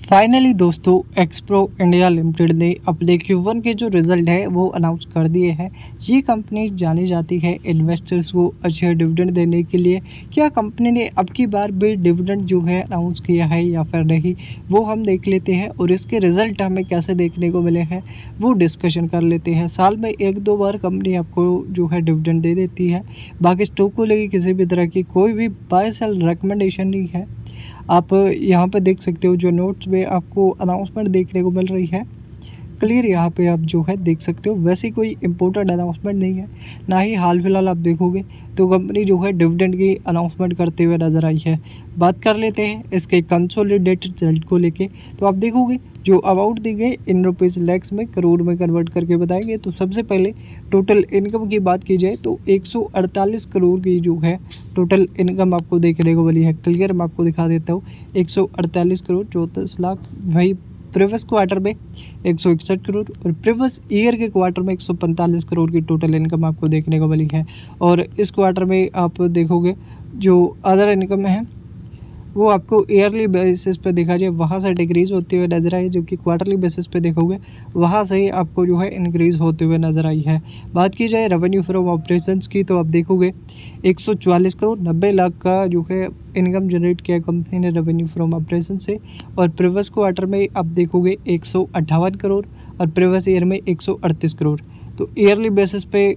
Finally दोस्तों Xpro India limited ने अपने Q1 के जो रिज़ल्ट है वो अनाउंस कर दिए हैं। ये कंपनी जानी जाती है इन्वेस्टर्स को अच्छे डिविडेंड देने के लिए। क्या कंपनी ने अब की बार भी डिविडेंड जो है अनाउंस किया है या फिर नहीं, वो हम देख लेते हैं और इसके रिज़ल्ट हमें कैसे देखने को मिले हैं वो डिस्कशन कर लेते हैं। साल में 1-2 बार कंपनी आपको जो है डिविडेंड दे देती है। बाकी स्टॉक को लेकर किसी भी तरह की कोई भी बाय सेल रिकमेंडेशन नहीं है। आप यहाँ पे देख सकते हो जो नोट्स में आपको अनाउंसमेंट देखने को मिल रही है, क्लियर यहाँ पे आप जो है देख सकते हो। वैसे कोई इम्पोर्टेंट अनाउंसमेंट नहीं है, ना ही हाल फिलहाल आप देखोगे तो कंपनी जो है डिविडेंड की अनाउंसमेंट करते हुए नज़र आई है। बात कर लेते हैं इसके कंसोलिडेटेड रिजल्ट को लेके। तो आप देखोगे जो अमाउंट दी गई इन रुपीज़ लैक्स में करोड़ में कन्वर्ट करके बताएंगे। तो सबसे पहले टोटल इनकम की बात की जाए तो 148 करोड़ की जो है टोटल इनकम आपको देखने को मिली है। क्लियर मैं आपको दिखा देता हूँ, 148 करोड़ 34 लाख। वही प्रीवियस क्वार्टर में 161 करोड़ और प्रीवियस ईयर के क्वार्टर में 145 करोड़ की टोटल इनकम आपको देखने को मिली है। और इस क्वार्टर में आप देखोगे जो अदर इनकम है वो आपको ईयरली बेसिस पे देखा जाए वहाँ से डिक्रीज़ होते हुए नज़र आई, जो कि क्वार्टरली बेसिस पे देखोगे वहाँ से ही आपको जो है इंक्रीज़ होते हुए नज़र आई है। बात की जाए रेवेन्यू फ्रॉम ऑपरेशंस की तो आप देखोगे 144 करोड़ 90 लाख का जो है इनकम जनरेट किया कंपनी ने रेवेन्यू फ्रॉम ऑपरेशन से। और प्रीवियस क्वार्टर में आप देखोगे 158 करोड़ और प्रीवियस ईयर में 138 करोड़। तो ईयरली बेसिस पे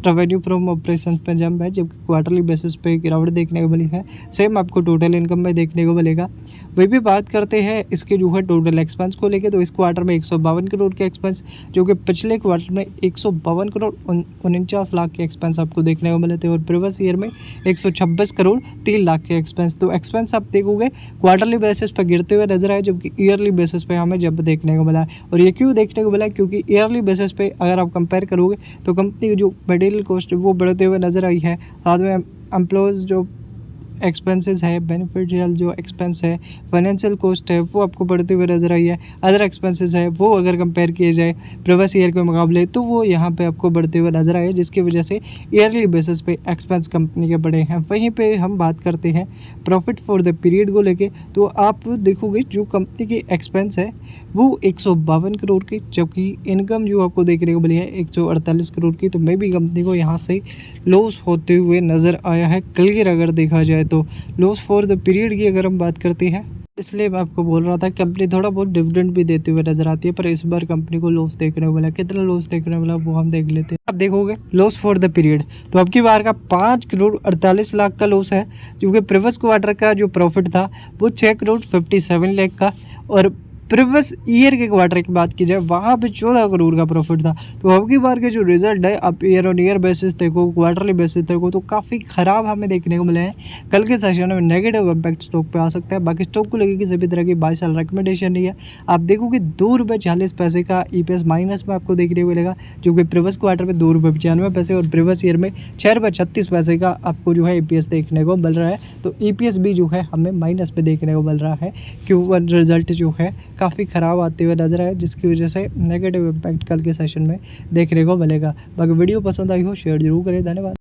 रेवेन्यू फ्रॉम ऑपरेशन पे जंप है, जबकि क्वार्टरली बेसिस पे गिरावट देखने को मिली है। सेम आपको टोटल इनकम में देखने को मिलेगा। वही भी बात करते हैं इसके जो है टोटल एक्सपेंस को लेके। तो इस क्वार्टर में 152 करोड़ के एक्सपेंस, जो कि पिछले क्वार्टर में 152 करोड़ 49 लाख के एक्सपेंस आपको देखने को मिले थे। और प्रीवियस ईयर में 126 करोड़ 3 लाख के एक्सपेंस। तो एक्सपेंस आप देखोगे क्वार्टरली बेसिस पर गिरते हुए नजर आए, जबकि ईयरली बेसिस पे हमें जब देखने को मिला है। और ये क्यों देखने को मिला है, क्योंकि ईयरली बेसिस पे अगर आप कंपेयर करोगे तो कंपनी की जो मटेरियल कॉस्ट वो बढ़ते हुए नजर आई है। साथ में एम्प्लॉयज़ जो एक्सपेंसेस है, बेनिफिशियल जो एक्सपेंस है, फाइनेंशियल कॉस्ट है वो आपको बढ़ते हुए नजर आई है। अदर एक्सपेंसेस है वो अगर कंपेयर किए जाए प्रीवियस ईयर के मुकाबले तो वो यहाँ पे आपको बढ़ते हुए नजर आए, जिसकी वजह से ईयरली बेसिस पे एक्सपेंस कंपनी के बढ़े हैं। वहीं पे हम बात करते हैं प्रॉफिट फॉर द पीरियड को लेके। तो आप देखोगे जो कंपनी की एक्सपेंस है वो 152 करोड़ की, जबकि इनकम जो आपको देखने को मिली है 148 करोड़ की। तो मैं भी कंपनी को यहाँ से लॉस होते हुए नज़र आया है। क्लियर अगर देखा जाए तो लॉस फॉर द पीरियड की अगर हम बात करते हैं, इसलिए मैं आपको बोल रहा था कंपनी थोड़ा बहुत डिविडेंड भी देते हुए नजर आती है, पर इस बार कंपनी को लॉस देखने को मिला। कितना लॉस देखने को मिला वो हम देख लेते हैं। आप देखोगे लॉस फॉर द पीरियड तो अब की बार का 5 करोड़ 48 लाख का लॉस है, जो कि प्रीवियस क्वार्टर का जो प्रॉफिट था वो 6 करोड़ 57 लाख का। और प्रीवियस ईयर के क्वार्टर की बात की जाए वहाँ पे 14 करोड़ का प्रॉफिट था। तो अब की बार के जो रिजल्ट है आप ईयर ऑन ईयर बेसिस देखो, क्वार्टरली बेसिस देखो तो काफ़ी ख़राब हमें देखने को मिले हैं। कल के सेशन में नेगेटिव इम्पैक्ट स्टॉक पे आ सकता है। बाकी स्टॉक को लेकर किसी भी तरह की बाय सेल रिकमेंडेशन नहीं है। आप देखोगे ₹2.40 का EPS माइनस में आपको देखने को मिलेगा, जो कि प्रीवियस क्वार्टर में ₹2.95 और प्रीवियस ईयर में ₹6.36 का आपको जो है EPS देखने को मिल रहा है। तो EPS भी जो है हमें माइनस में देखने को मिल रहा है। Q1 रिजल्ट जो है काफ़ी ख़राब आते हुए नजर आए, जिसकी वजह से नेगेटिव इम्पैक्ट कल के सेशन में देखने को मिलेगा। बाकी वीडियो पसंद आई हो शेयर जरूर करें। धन्यवाद।